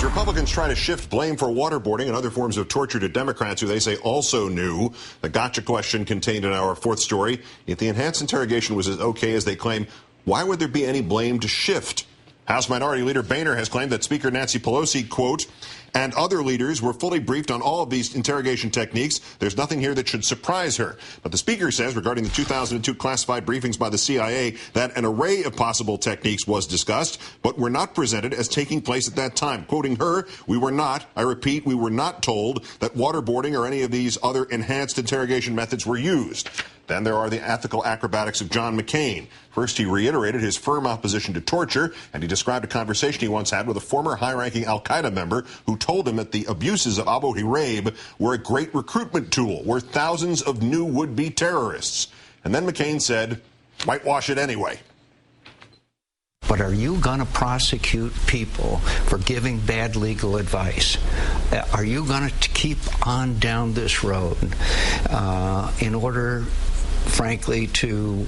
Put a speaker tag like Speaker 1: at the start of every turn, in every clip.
Speaker 1: Republicans try to shift blame for waterboarding and other forms of torture to Democrats who they say also knew. The gotcha question contained in our fourth story. If the enhanced interrogation was as okay as they claim, why would there be any blame to shift? House Minority Leader Boehner has claimed that Speaker Nancy Pelosi, quote, and other leaders were fully briefed on all of these interrogation techniques. There's nothing here that should surprise her. But the Speaker says regarding the 2002 classified briefings by the CIA that an array of possible techniques was discussed, but were not presented as taking place at that time. Quoting her, we were not, I repeat, we were not told that waterboarding or any of these other enhanced interrogation methods were used. Then there are the ethical acrobatics of John McCain. First, he reiterated his firm opposition to torture, and he described a conversation he once had with a former high-ranking al-Qaeda member who told him that the abuses of Abu Ghraib were a great recruitment tool, worth thousands of new would-be terrorists. And then McCain said, whitewash it anyway.
Speaker 2: But are you going to prosecute people for giving bad legal advice? Are you going to keep on down this road in order, frankly, to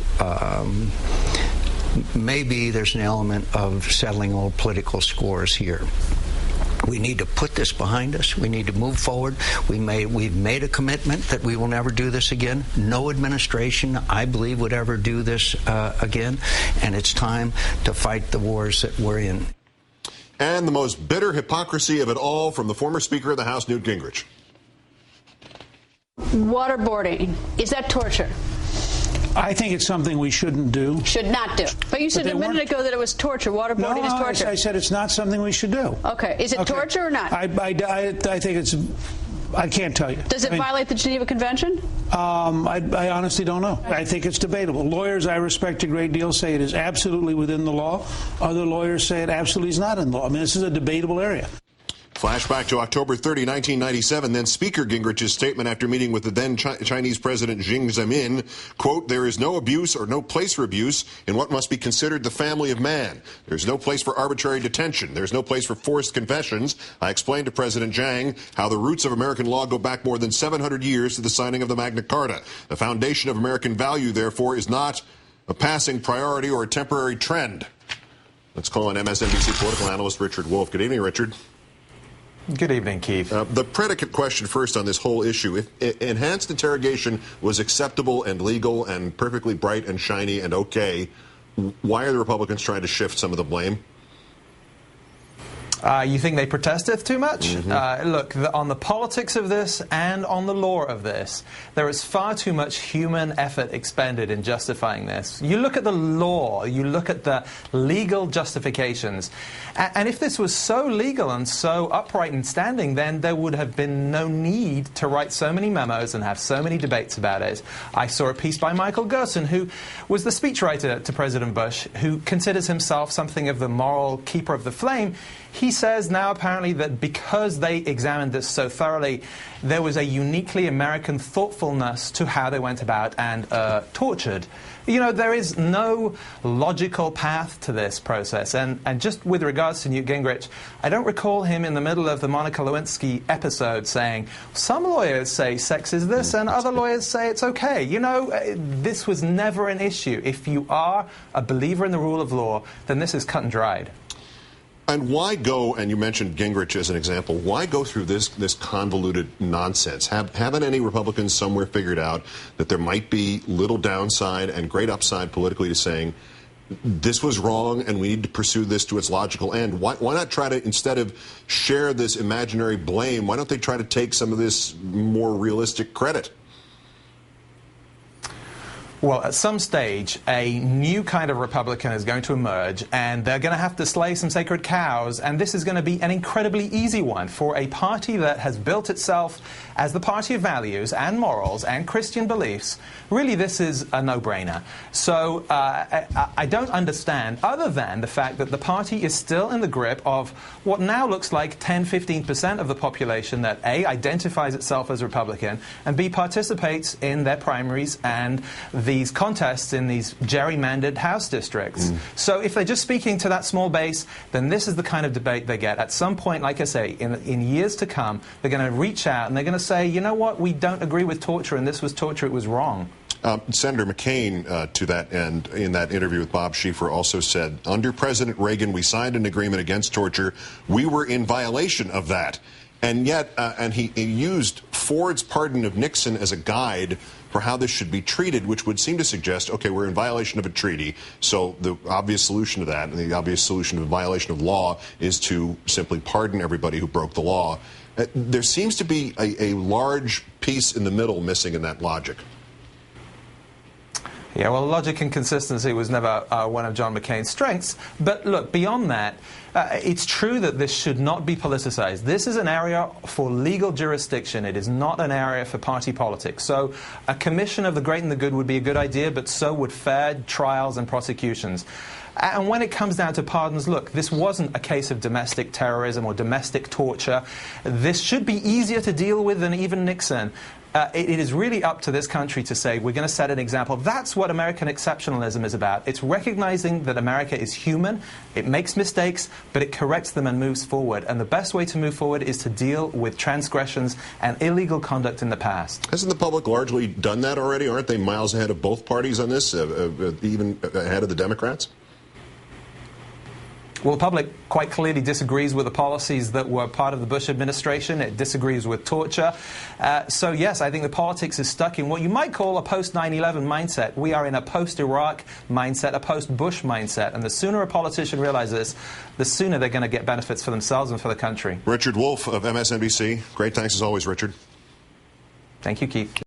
Speaker 2: maybe there's an element of settling old political scores here? We need to put this behind us. We need to move forward. We've made a commitment that we will never do this again. No administration, I believe, would ever do this again. And it's time to fight the wars that we're in.
Speaker 1: And the most bitter hypocrisy of it all from the former Speaker of the House, Newt Gingrich.
Speaker 3: Waterboarding, is that torture?
Speaker 4: I think it's something we shouldn't do.
Speaker 3: Should not do. But you said a minute ago that it was torture. Waterboarding is torture.
Speaker 4: No, I said it's not something we should do.
Speaker 3: Okay. Is it torture or not?
Speaker 4: I think it's... I can't tell you.
Speaker 3: Does it violate the Geneva Convention?
Speaker 4: I honestly don't know. I think it's debatable. Lawyers I respect a great deal say it is absolutely within the law. Other lawyers say it absolutely is not in the law. I mean, this is a debatable area.
Speaker 1: Flashback to October 30, 1997, then Speaker Gingrich's statement after meeting with the then Chinese President Xi Jinping, quote, there is no abuse or no place for abuse in what must be considered the family of man. There's no place for arbitrary detention. There's no place for forced confessions. I explained to President Zhang how the roots of American law go back more than 700 years to the signing of the Magna Carta. The foundation of American value, therefore, is not a passing priority or a temporary trend. Let's call on MSNBC political analyst Richard Wolff. Good evening, Richard.
Speaker 5: Good evening, Keith.
Speaker 1: The predicate question first on this whole issue. If enhanced interrogation was acceptable and legal and perfectly bright and shiny and okay, why are the Republicans trying to shift some of the blame?
Speaker 5: You think they protesteth too much?
Speaker 1: Mm-hmm.
Speaker 5: Look, on the politics of this and on the law of this, there is far too much human effort expended in justifying this. You look at the law, you look at the legal justifications, and if this was so legal and so upright and standing, then there would have been no need to write so many memos and have so many debates about it. I saw a piece by Michael Gerson, who was the speechwriter to President Bush, who considers himself something of the moral keeper of the flame. He says now apparently that because they examined this so thoroughly, there was a uniquely American thoughtfulness to how they went about and tortured. You know, there is no logical path to this process. And just with regards to Newt Gingrich, I don't recall him in the middle of the Monica Lewinsky episode saying, some lawyers say sex is this and other lawyers say it's okay. You know, this was never an issue. If you are a believer in the rule of law, then this is cut and dried.
Speaker 1: And why go, and you mentioned Gingrich as an example, why go through this convoluted nonsense? Haven't any Republicans somewhere figured out that there might be little downside and great upside politically to saying this was wrong and we need to pursue this to its logical end? Why not try to, instead of share this imaginary blame, why don't they try to take some of this more realistic credit?
Speaker 5: Well, at some stage, a new kind of Republican is going to emerge, and they're going to have to slay some sacred cows, and this is going to be an incredibly easy one for a party that has built itself as the party of values and morals and Christian beliefs. Really, this is a no-brainer. So I don't understand, other than the fact that the party is still in the grip of what now looks like 10-15% of the population that A, identifies itself as Republican, and B, participates in their primaries and these contests in these gerrymandered House districts. So if they're just speaking to that small base, then this is the kind of debate they get. At some point, like I say, in years to come, they're going to reach out and they're going to say, you know what, we don't agree with torture and this was torture, it was wrong.
Speaker 1: Senator McCain, to that end, in that interview with Bob Schieffer, also said, under President Reagan, we signed an agreement against torture. We were in violation of that. And yet, and he used Ford's pardon of Nixon as a guide for how this should be treated, which would seem to suggest, okay, we're in violation of a treaty, so the obvious solution to that, and the obvious solution to the violation of law, is to simply pardon everybody who broke the law. There seems to be a large piece in the middle missing in that logic.
Speaker 5: Yeah, well, logic and consistency was never one of John McCain's strengths. But look, beyond that, it's true that this should not be politicized. This is an area for legal jurisdiction. It is not an area for party politics. So a commission of the great and the good would be a good idea, but so would fair trials and prosecutions. And when it comes down to pardons, look, this wasn't a case of domestic terrorism or domestic torture. This should be easier to deal with than even Nixon. It is really up to this country to say, we're going to set an example. That's what American exceptionalism is about. It's recognizing that America is human, it makes mistakes, but it corrects them and moves forward. And the best way to move forward is to deal with transgressions and illegal conduct in the past.
Speaker 1: Hasn't the public largely done that already? Aren't they miles ahead of both parties on this, even ahead of the Democrats?
Speaker 5: Well, the public quite clearly disagrees with the policies that were part of the Bush administration. It disagrees with torture. So, yes, I think the politics is stuck in what you might call a post-9/11 mindset. We are in a post-Iraq mindset, a post-Bush mindset. And the sooner a politician realizes, the sooner they're going to get benefits for themselves and for the country.
Speaker 1: Richard Wolff of MSNBC. Great thanks as always, Richard.
Speaker 5: Thank you, Keith.